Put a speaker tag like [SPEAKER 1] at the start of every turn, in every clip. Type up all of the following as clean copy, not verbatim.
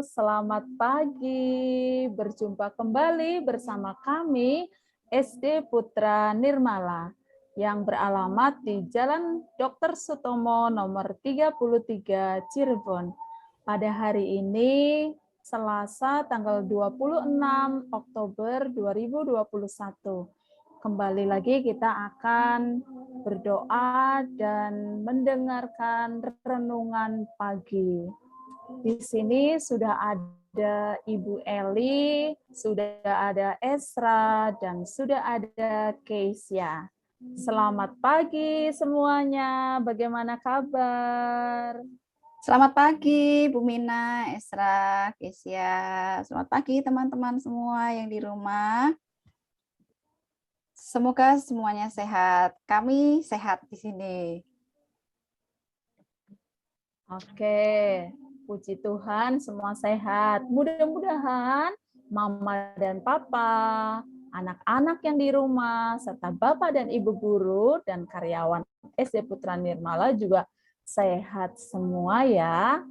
[SPEAKER 1] selamat pagi. Berjumpa kembali bersama kami SD Putra Nirmala yang beralamat di Jalan Dr. Sutomo nomor 33 Cirebon. Pada hari ini Selasa tanggal 26 Oktober 2021. Kembali lagi kita akan berdoa dan mendengarkan renungan pagi. Di sini sudah ada Ibu Eli, sudah ada Esra, dan sudah ada Keisha. Selamat pagi semuanya, bagaimana kabar?
[SPEAKER 2] Selamat pagi Bu Mina, Esra, Kesia. Selamat pagi teman-teman semua yang di rumah. Semoga semuanya sehat. Kami sehat di sini.
[SPEAKER 1] Oke, puji Tuhan semua sehat. Mudah-mudahan Mama dan Papa, anak-anak yang di rumah, serta Bapak dan Ibu guru dan karyawan SD Putra Nirmala juga sehat semua ya.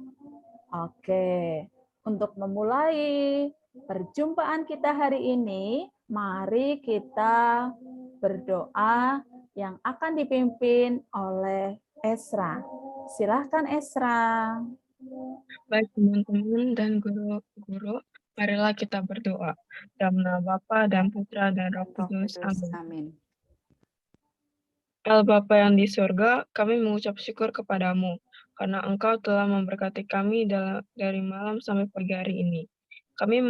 [SPEAKER 1] Oke, untuk memulai perjumpaan kita hari ini, mari kita berdoa yang akan dipimpin oleh Esra. Silahkan Esra.
[SPEAKER 3] Baik teman-teman dan guru-guru, marilah kita berdoa. Dalam nama Bapa dan Putra dan Roh Kudus. Amin.
[SPEAKER 2] Amin.
[SPEAKER 3] Allah Bapa yang di surga, kami mengucap syukur kepadamu, karena Engkau telah memberkati kami dari malam sampai pagi hari ini. Kami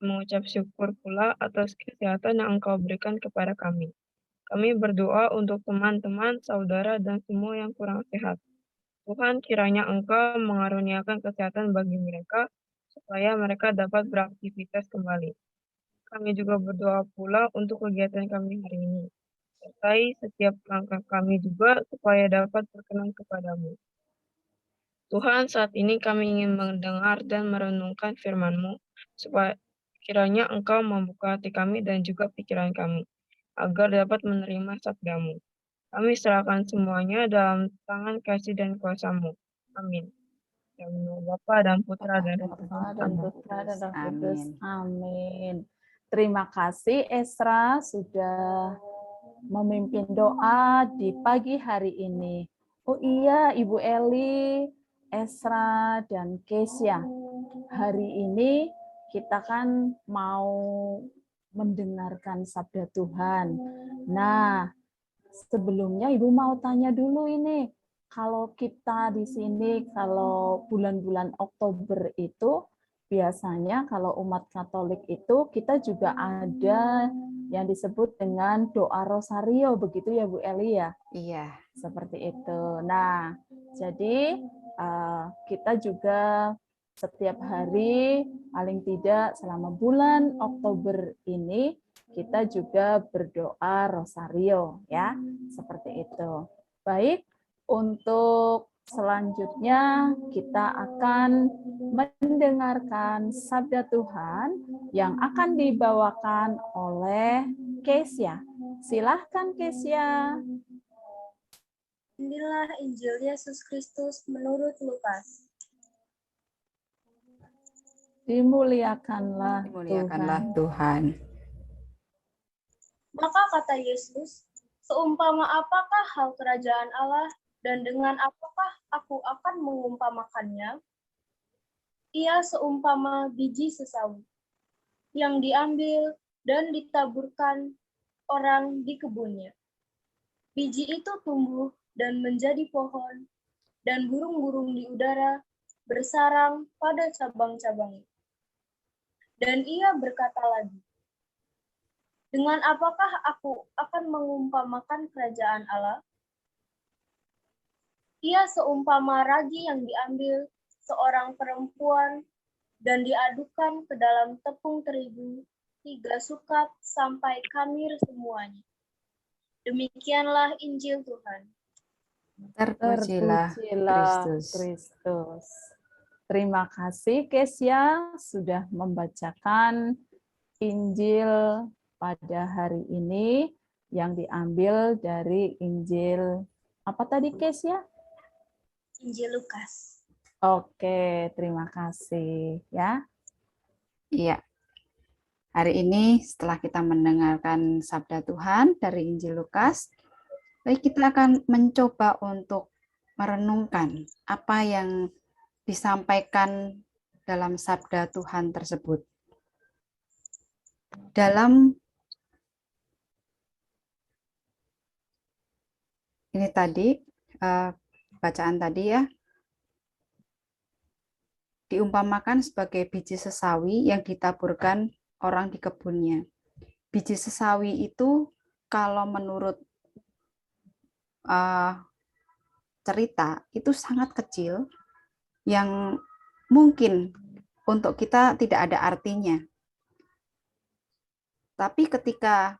[SPEAKER 3] mengucap syukur pula atas kesehatan yang Engkau berikan kepada kami. Kami berdoa untuk teman-teman, saudara, dan semua yang kurang sehat. Tuhan, kiranya Engkau mengaruniakan kesehatan bagi mereka, supaya mereka dapat beraktivitas kembali. Kami juga berdoa pula untuk kegiatan kami hari ini. Sertai setiap langkah kami juga supaya dapat berkenan kepadamu. Tuhan, saat ini kami ingin mendengar dan merenungkan firman-Mu, supaya kiranya Engkau membuka hati kami dan juga pikiran kami, agar dapat menerima sabda-Mu. Kami serahkan semuanya dalam tangan kasih dan kuasa-Mu. Amin. Dalam nama Bapa dan Putra dan Roh Kudus.
[SPEAKER 2] Amin.
[SPEAKER 1] Amin. Terima kasih Esra sudah memimpin doa di pagi hari ini. Oh iya, Ibu Eli, Esra, dan Kesia. Hari ini kita kan mau mendengarkan sabda Tuhan. Nah, sebelumnya Ibu mau tanya dulu ini, kalau kita di sini, kalau bulan-bulan Oktober itu, biasanya kalau umat Katolik itu, kita juga ada yang disebut dengan doa rosario, begitu ya Bu Eli ya?
[SPEAKER 2] Iya.
[SPEAKER 1] Seperti itu. Nah, jadi kita juga setiap hari, paling tidak selama bulan Oktober ini, kita juga berdoa rosario, ya, seperti itu. Baik, untuk selanjutnya kita akan mendengarkan sabda Tuhan yang akan dibawakan oleh Kesia. Silahkan Kesia.
[SPEAKER 4] Inilah Injil Yesus Kristus menurut Lukas.
[SPEAKER 1] Dimuliakanlah
[SPEAKER 2] Tuhan.
[SPEAKER 4] Maka kata Yesus, seumpama apakah hal kerajaan Allah dan dengan apakah aku akan mengumpamakannya? Ia seumpama biji sesawi yang diambil dan ditaburkan orang di kebunnya. Biji itu tumbuh dan menjadi pohon, dan burung-burung di udara bersarang pada cabang-cabangnya. Dan ia berkata lagi, dengan apakah aku akan mengumpamakan kerajaan Allah? Ia seumpama ragi yang diambil seorang perempuan dan diadukan ke dalam tepung terigu 3 sukat sampai khamir semuanya. Demikianlah Injil Tuhan.
[SPEAKER 2] Terpujilah
[SPEAKER 1] Kristus. Terima kasih Kesia sudah membacakan Injil pada hari ini yang diambil dari Injil apa tadi Kesia?
[SPEAKER 4] Injil Lukas.
[SPEAKER 1] Oke, terima kasih ya.
[SPEAKER 2] Iya. Hari ini setelah kita mendengarkan sabda Tuhan dari Injil Lukas, baik kita akan mencoba untuk merenungkan apa yang disampaikan dalam sabda Tuhan tersebut. Dalam ini tadi, bacaan tadi ya, diumpamakan sebagai biji sesawi yang ditaburkan orang di kebunnya. Biji sesawi itu kalau menurut cerita itu sangat kecil yang mungkin untuk kita tidak ada artinya. Tapi ketika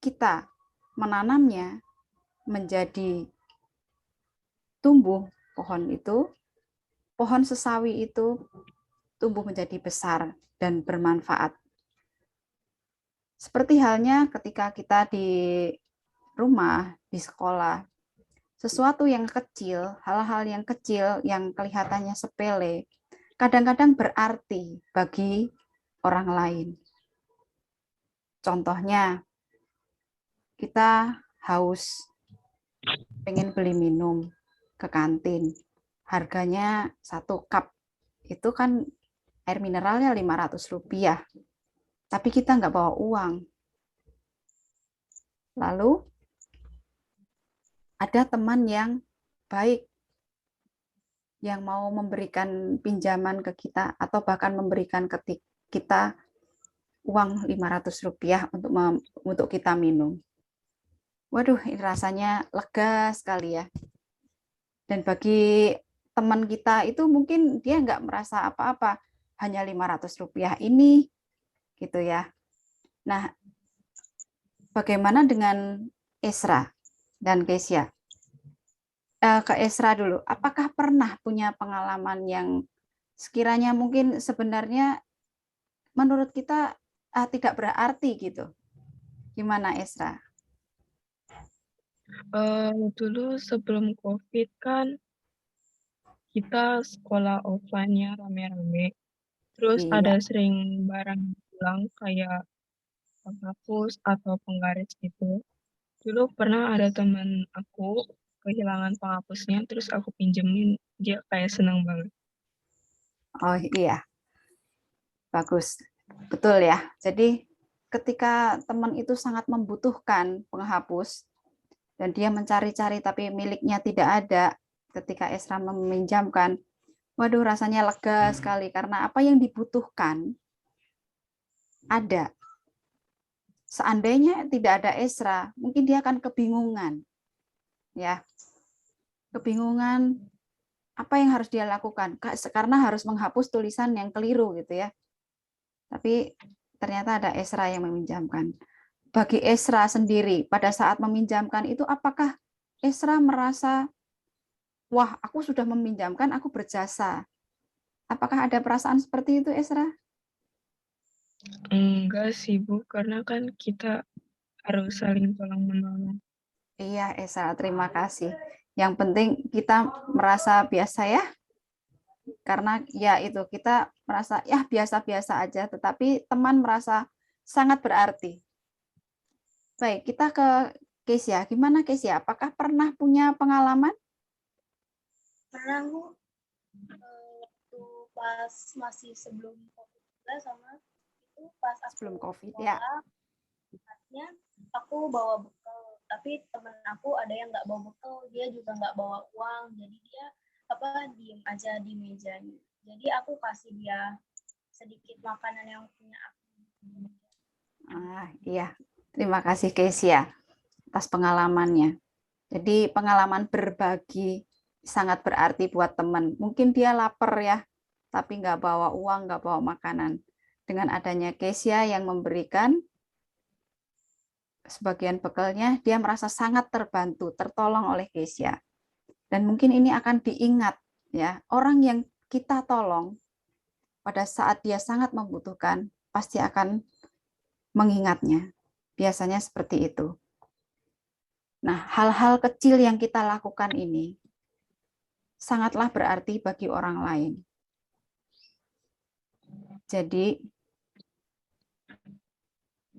[SPEAKER 2] kita menanamnya menjadi tumbuh pohon itu, pohon sesawi itu tumbuh menjadi besar dan bermanfaat. Seperti halnya ketika kita di rumah, di sekolah, sesuatu yang kecil, hal-hal yang kecil yang kelihatannya sepele, kadang-kadang berarti bagi orang lain. Contohnya, kita haus, pengen beli minum ke kantin, harganya 1 cup, itu kan air mineralnya Rp500, tapi kita nggak bawa uang. Lalu ada teman yang baik, yang mau memberikan pinjaman ke kita, atau bahkan memberikan ke kita uang Rp500 untuk kita minum. Waduh, ini rasanya lega sekali ya. Dan bagi teman kita itu mungkin dia nggak merasa apa-apa, hanya Rp500 ini, gitu ya. Nah, bagaimana dengan Esra dan Kesia? Ke Esra dulu, apakah pernah punya pengalaman yang sekiranya mungkin sebenarnya menurut kita tidak berarti gitu? Gimana Esra?
[SPEAKER 3] Dulu sebelum COVID kan kita sekolah offline-nya rame-rame. Terus ada
[SPEAKER 2] Iya.
[SPEAKER 3] sering barang pulang kayak penghapus atau penggaris gitu. Dulu pernah ada teman aku kehilangan penghapusnya, terus aku pinjemin, dia kayak senang banget.
[SPEAKER 2] Oh iya, bagus. Betul ya. Jadi ketika teman itu sangat membutuhkan penghapus dan dia mencari-cari tapi miliknya tidak ada, ketika Esra meminjamkan, waduh rasanya lega sekali karena apa yang dibutuhkan ada. Seandainya tidak ada Esra, mungkin dia akan kebingungan. Ya. Kebingungan apa yang harus dia lakukan karena harus menghapus tulisan yang keliru gitu ya. Tapi ternyata ada Esra yang meminjamkan. Bagi Esra sendiri pada saat meminjamkan itu, apakah Esra merasa, wah aku sudah meminjamkan, aku berjasa? Apakah ada perasaan seperti itu Esra?
[SPEAKER 3] Enggak sih Bu, karena kan kita harus saling tolong menolong.
[SPEAKER 2] Iya Esra, terima kasih. Yang penting kita merasa biasa ya, karena ya itu kita merasa ya biasa-biasa aja, tetapi teman merasa sangat berarti. Baik, kita ke Kesia. Gimana Kesia? Apakah pernah punya pengalaman?
[SPEAKER 4] Pernah Bu, waktu pas masih sebelum COVID juga sama itu pas aku
[SPEAKER 2] Sebelum COVID ya.
[SPEAKER 4] sekolah, aku bawa bekal, tapi temen aku ada yang nggak bawa bekal, dia juga nggak bawa uang, jadi dia diem aja di mejanya. Jadi aku kasih dia sedikit makanan yang punya aku.
[SPEAKER 2] Iya, terima kasih Kesia atas pengalamannya. Jadi pengalaman berbagi sangat berarti buat teman. Mungkin dia lapar ya, tapi nggak bawa uang, nggak bawa makanan. Dengan adanya Kesia yang memberikan sebagian bekalnya, dia merasa sangat terbantu, tertolong oleh Kesia. Dan mungkin ini akan diingat ya, orang yang kita tolong pada saat dia sangat membutuhkan pasti akan mengingatnya. Biasanya seperti itu. Nah, hal-hal kecil yang kita lakukan ini sangatlah berarti bagi orang lain. Jadi,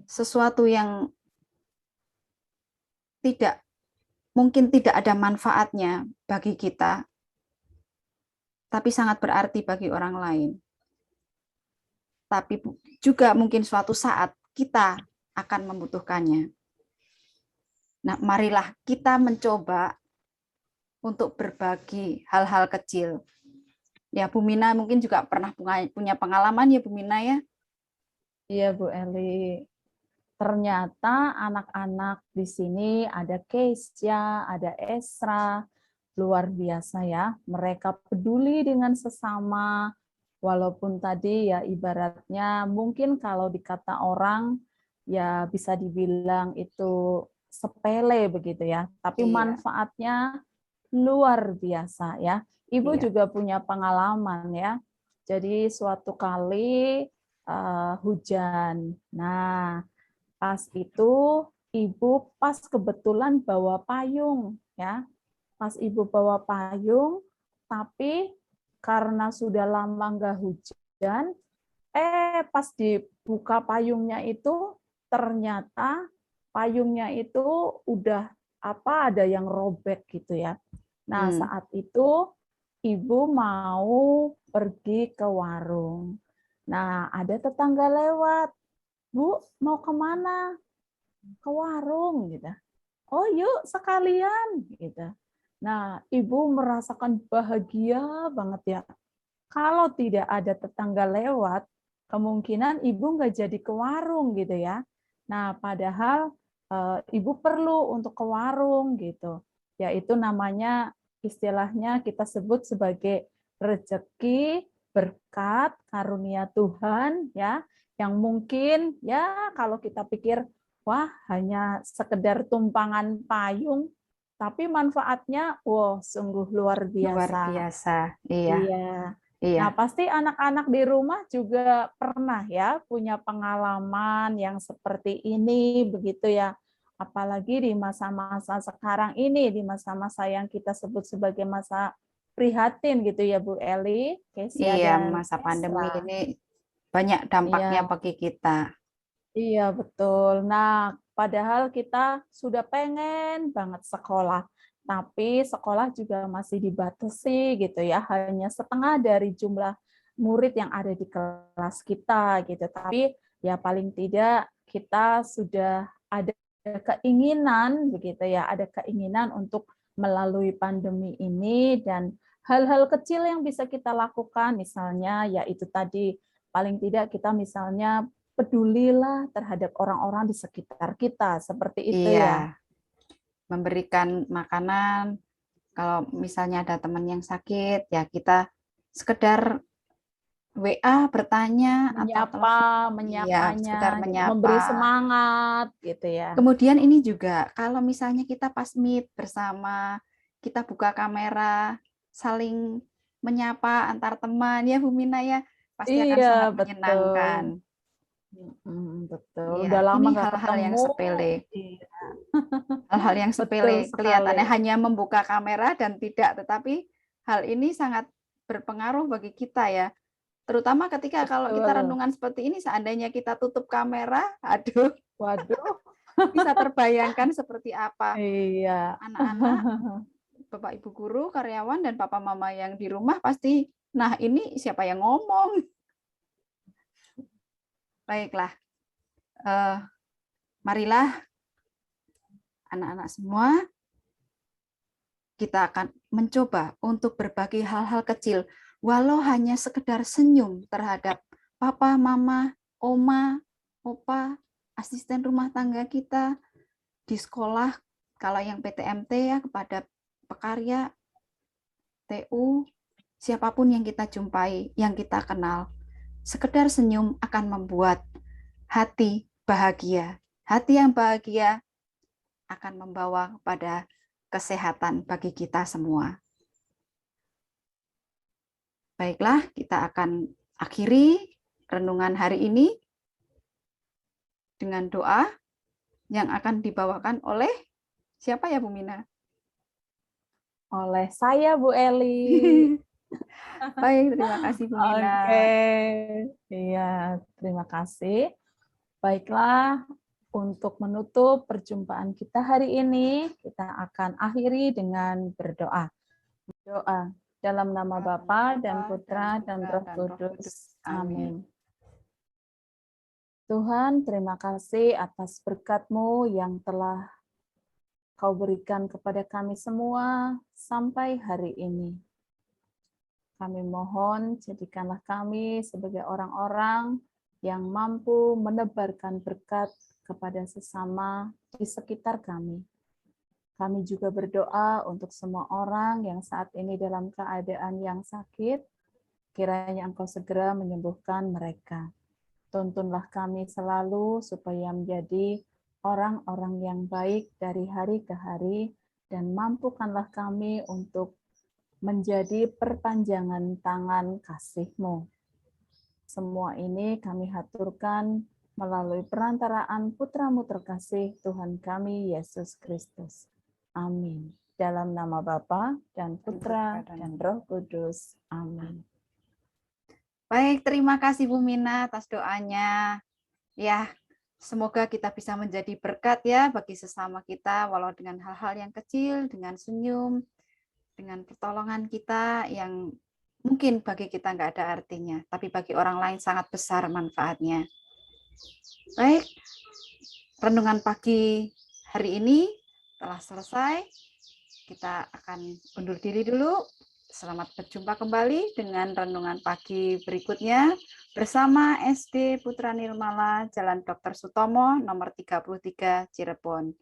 [SPEAKER 2] sesuatu yang mungkin tidak ada manfaatnya bagi kita, tapi sangat berarti bagi orang lain. Tapi juga mungkin suatu saat kita akan membutuhkannya. Nah, marilah kita mencoba untuk berbagi hal-hal kecil. Ya, Bu Mina mungkin juga pernah punya pengalaman ya, Bu Mina ya?
[SPEAKER 1] Iya, Bu Eli. Ternyata anak-anak di sini ada Keisha, ada Esra, luar biasa ya. Mereka peduli dengan sesama, walaupun tadi ya ibaratnya mungkin kalau dikata orang ya bisa dibilang itu sepele begitu ya, tapi
[SPEAKER 2] Iya.
[SPEAKER 1] manfaatnya luar biasa ya. Ibu
[SPEAKER 2] Iya.
[SPEAKER 1] juga punya pengalaman ya. Jadi suatu kali hujan. Nah, pas itu ibu pas kebetulan bawa payung ya. Pas ibu bawa payung, tapi karena sudah lama nggak hujan, pas dibuka payungnya itu ternyata payungnya itu udah ada yang robek gitu ya. Nah, saat itu ibu mau pergi ke warung. Nah, ada tetangga lewat. Bu, mau kemana? Ke warung gitu. Oh, yuk sekalian gitu. Nah, ibu merasakan bahagia banget ya. Kalau tidak ada tetangga lewat, kemungkinan ibu nggak jadi ke warung gitu ya. Nah, padahal ibu perlu untuk ke warung gitu. Yaitu namanya istilahnya kita sebut sebagai rezeki, berkat, karunia Tuhan ya, yang mungkin ya kalau kita pikir wah hanya sekedar tumpangan payung, tapi manfaatnya wow sungguh luar
[SPEAKER 2] Luar
[SPEAKER 1] biasa.
[SPEAKER 2] biasa. Iya.
[SPEAKER 1] Iya.
[SPEAKER 2] Iya.
[SPEAKER 1] Nah, pasti anak-anak di rumah juga pernah ya punya pengalaman yang seperti ini begitu ya. Apalagi di masa-masa sekarang ini, di masa-masa yang kita sebut sebagai masa prihatin gitu ya Bu Eli, Kesia
[SPEAKER 2] Iya,
[SPEAKER 1] dan
[SPEAKER 2] masa pandemi
[SPEAKER 1] Esra.
[SPEAKER 2] ini banyak dampaknya
[SPEAKER 1] Iya.
[SPEAKER 2] bagi kita.
[SPEAKER 1] Iya, betul. Nah, padahal kita sudah pengen banget sekolah, tapi sekolah juga masih dibatasi gitu ya, hanya setengah dari jumlah murid yang ada di kelas kita gitu. Tapi ya paling tidak kita sudah ada keinginan begitu ya, ada keinginan untuk melalui pandemi ini dan hal-hal kecil yang bisa kita lakukan misalnya yaitu tadi paling tidak kita misalnya pedulilah terhadap orang-orang di sekitar kita, seperti itu ya.
[SPEAKER 2] Iya, memberikan makanan. Kalau misalnya ada teman yang sakit, ya kita sekedar WA bertanya atau telepon. Iya,
[SPEAKER 1] Menyapanya,
[SPEAKER 2] sekedar
[SPEAKER 1] gitu, memberi
[SPEAKER 2] menyapa.
[SPEAKER 1] semangat, gitu ya.
[SPEAKER 2] Kemudian ini juga kalau misalnya kita pas meet bersama, kita buka kamera, saling menyapa antar teman ya Bu Mina ya, pasti akan sangat
[SPEAKER 1] Iya,
[SPEAKER 2] menyenangkan.
[SPEAKER 1] betul. Betul.
[SPEAKER 2] Iya,
[SPEAKER 1] Udah lama
[SPEAKER 2] ini
[SPEAKER 1] nggak
[SPEAKER 2] hal-hal yang
[SPEAKER 1] ketemu.
[SPEAKER 2] sepele.
[SPEAKER 1] Iya,
[SPEAKER 2] Hal-hal yang
[SPEAKER 1] betul
[SPEAKER 2] sepele
[SPEAKER 1] sekali.
[SPEAKER 2] kelihatannya hanya membuka kamera dan tidak, tetapi hal ini sangat berpengaruh bagi kita ya. Terutama ketika kalau kita
[SPEAKER 1] Betul.
[SPEAKER 2] renungan seperti ini, seandainya kita tutup kamera, aduh,
[SPEAKER 1] Waduh.
[SPEAKER 2] bisa terbayangkan seperti apa
[SPEAKER 1] Iya.
[SPEAKER 2] anak-anak, Bapak Ibu guru, karyawan, dan Papa Mama yang di rumah pasti, nah ini siapa yang ngomong? Baiklah, marilah anak-anak semua, kita akan mencoba untuk berbagi hal-hal kecil, walau hanya sekedar senyum terhadap papa, mama, oma, opa, asisten rumah tangga kita, di sekolah, kalau yang PTMT ya kepada pekarya, TU, siapapun yang kita jumpai, yang kita kenal. Sekedar senyum akan membuat hati bahagia. Hati yang bahagia akan membawa kepada kesehatan bagi kita semua. Baiklah, kita akan akhiri renungan hari ini dengan doa yang akan dibawakan oleh siapa ya Bu Mina?
[SPEAKER 1] oleh saya, Bu Eli.
[SPEAKER 2] Baik, terima kasih Bu Mina.
[SPEAKER 1] Oke, iya, terima kasih. Baiklah, untuk menutup perjumpaan kita hari ini, kita akan akhiri dengan berdoa. Doa dalam nama Bapa dan Putra dan Roh Kudus. Amin. Tuhan, terima kasih atas berkat-Mu yang telah Kau berikan kepada kami semua sampai hari ini. Kami mohon, jadikanlah kami sebagai orang-orang yang mampu menebarkan berkat kepada sesama di sekitar kami. Kami juga berdoa untuk semua orang yang saat ini dalam keadaan yang sakit, kiranya Engkau segera menyembuhkan mereka. Tuntunlah kami selalu supaya menjadi orang-orang yang baik dari hari ke hari, dan mampukanlah kami untuk menjadi perpanjangan tangan kasih-Mu. Semua ini kami haturkan melalui perantaraan Putra-Mu terkasih, Tuhan kami, Yesus Kristus. Amin. Dalam nama Bapa dan Putra dan Roh Kudus. Amin.
[SPEAKER 2] Baik, terima kasih Bu Mina atas doanya. Ya, semoga kita bisa menjadi berkat ya bagi sesama kita, walau dengan hal-hal yang kecil, dengan senyum, dengan pertolongan kita yang mungkin bagi kita nggak ada artinya, tapi bagi orang lain sangat besar manfaatnya. Baik, renungan pagi hari ini telah selesai. Kita akan undur diri dulu. Selamat berjumpa kembali dengan renungan pagi berikutnya bersama SD Putra Nirmala, Jalan Dr. Sutomo, nomor 33, Cirebon.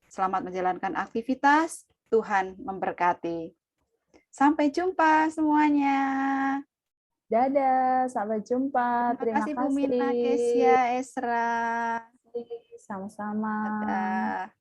[SPEAKER 2] Selamat menjalankan aktivitas. Tuhan memberkati. Sampai jumpa semuanya.
[SPEAKER 1] Dadah, sampai jumpa.
[SPEAKER 2] Terima kasih Bu Mina, Kesia, Esra.
[SPEAKER 1] Sama-sama.
[SPEAKER 2] Dadah.